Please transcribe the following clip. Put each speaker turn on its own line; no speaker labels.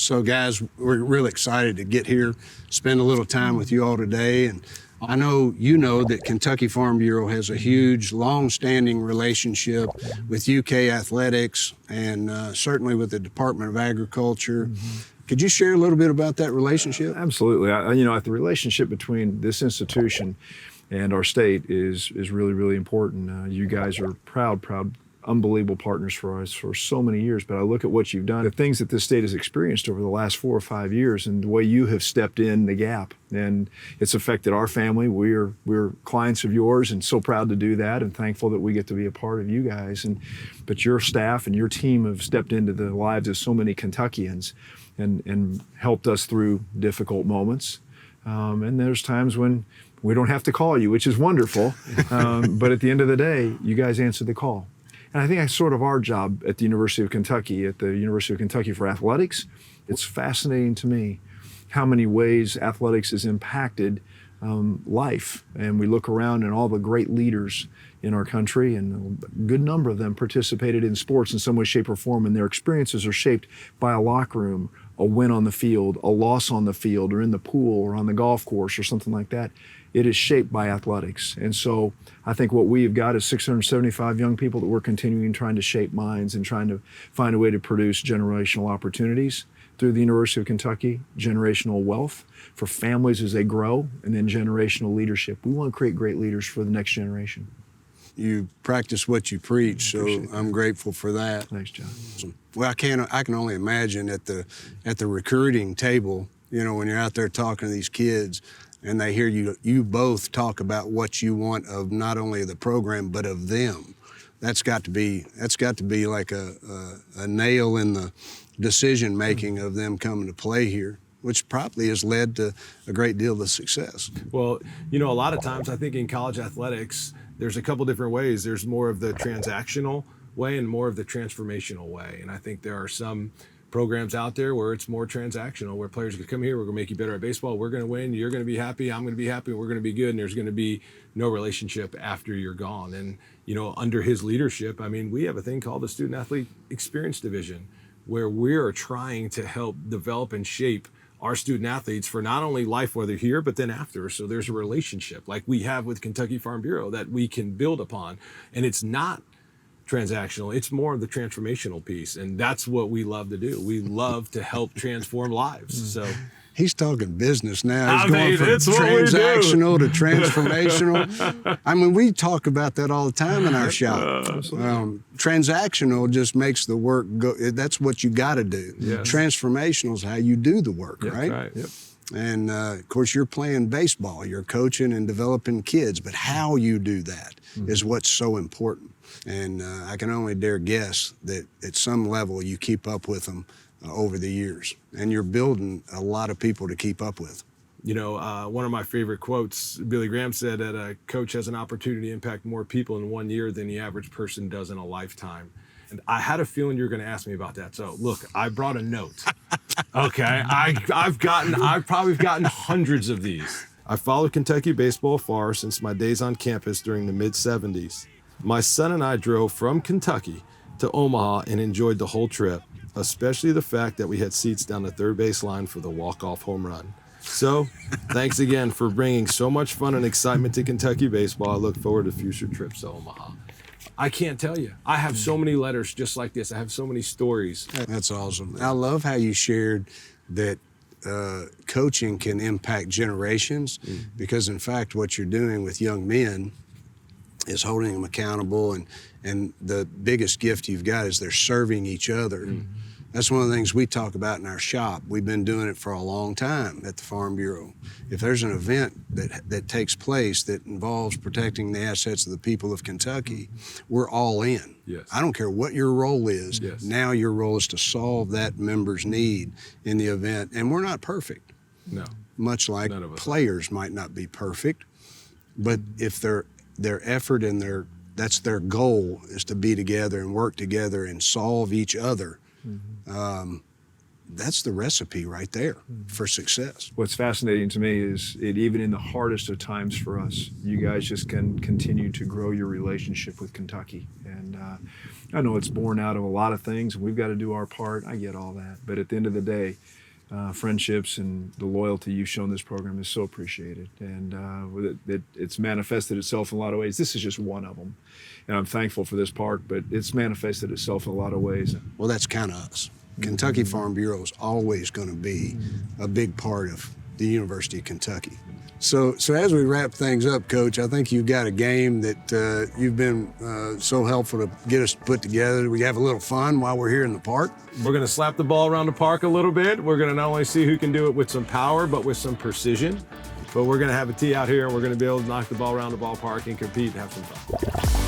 So guys, we're really excited to get here, spend a little time with you all today. And I know you know that Kentucky Farm Bureau has a huge, long-standing relationship with UK athletics and certainly with the Department of Agriculture. Could you share a little bit about that relationship?
Absolutely. The relationship between this institution and our state is really, really important. You guys are proud, unbelievable partners for us for so many years. But I look at what you've done, the things that this state has experienced over the last 4 or 5 years, and the way you have stepped in the gap. And it's affected our family. We're clients of yours and so proud to do that and thankful that we get to be a part of you guys. But your staff and your team have stepped into the lives of so many Kentuckians and helped us through difficult moments. And there's times when we don't have to call you, which is wonderful. But at the end of the day, you guys answer the call. And I think that's sort of our job at the University of Kentucky, for athletics. It's fascinating to me how many ways athletics has impacted life. And we look around and all the great leaders in our country, and a good number of them participated in sports in some way, shape, or form, and their experiences are shaped by a locker room, a win on the field, a loss on the field, or in the pool, or on the golf course, or something like that. It is shaped by athletics. And so I think what we've got is 675 young people that we're continuing trying to shape minds and trying to find a way to produce generational opportunities through the University of Kentucky, generational wealth for families as they grow, and then generational leadership. We want to create great leaders for the next generation.
You practice what you preach, so I'm grateful for that.
Thanks, John.
Well, I can only imagine at the recruiting table, when you're out there talking to these kids, and they hear you both talk about what you want of not only the program but of them. That's got to be like a nail in the decision making of them coming to play here, which probably has led to a great deal of success.
Well, a lot of times I think in college athletics, there's a couple different ways. There's more of the transactional way and more of the transformational way. And I think there are some programs out there where it's more transactional, where players can come here, we're going to make you better at baseball, we're going to win, you're going to be happy, I'm going to be happy, we're going to be good, and there's going to be no relationship after you're gone. And, under his leadership, we have a thing called the Student Athlete Experience Division, where we're trying to help develop and shape our student athletes for not only life while they're here, but then after. So there's a relationship like we have with Kentucky Farm Bureau that we can build upon. And it's not transactional, it's more of the transformational piece. And that's what we love to do. We love to help transform lives. So
he's talking business now. He's going from transactional to transformational. We talk about that all the time in our shop. Transactional just makes the work go. That's what you got to do. Yes. Transformational is how you do the work, right?
Right. Yep.
And of course, you're playing baseball, you're coaching and developing kids, but how you do that is what's so important. And I can only dare guess that at some level you keep up with them over the years, and you're building a lot of people to keep up with.
One of my favorite quotes, Billy Graham said that a coach has an opportunity to impact more people in 1 year than the average person does in a lifetime. And I had a feeling you were going to ask me about that. So look, I brought a note. Okay, I've probably gotten hundreds of these. I followed Kentucky baseball far since my days on campus during the mid-'70s. My son and I drove from Kentucky to Omaha and enjoyed the whole trip, especially the fact that we had seats down the third base line for the walk-off home run. So, thanks again for bringing so much fun and excitement to Kentucky baseball. I look forward to future trips to Omaha. I can't tell you. I have so many letters just like this. I have so many stories.
That's awesome. I love how you shared that coaching can impact generations, because in fact what you're doing with young men is holding them accountable, and the biggest gift you've got is they're serving each other. That's one of the things we talk about in our shop. We've been doing it for a long time at the Farm Bureau. If there's an event that takes place that involves protecting the assets of the people of Kentucky, we're all in.
Yes.
I don't care what your role is.
Yes.
Now your role is to solve that member's need in the event. And we're not perfect.
No.
Much like players might not be perfect, but if their effort and that's their goal is to be together and work together and solve each other, that's the recipe right there for success.
What's fascinating to me is even in the hardest of times for us, you guys just can continue to grow your relationship with Kentucky. And I know it's born out of a lot of things, and we've got to do our part. I get all that. But at the end of the day, friendships and the loyalty you've shown this program is so appreciated. And it's manifested itself in a lot of ways. This is just one of them. And I'm thankful for this park, but it's manifested itself in a lot of ways.
Well, that's kind of us. Kentucky Farm Bureau is always going to be a big part of the University of Kentucky. So as we wrap things up, Coach, I think you've got a game that you've been so helpful to get us put together. We have a little fun while we're here in the park.
We're going to slap the ball around the park a little bit. We're going to not only see who can do it with some power, but with some precision. But we're going to have a tee out here, and we're going to be able to knock the ball around the ballpark and compete and have some fun.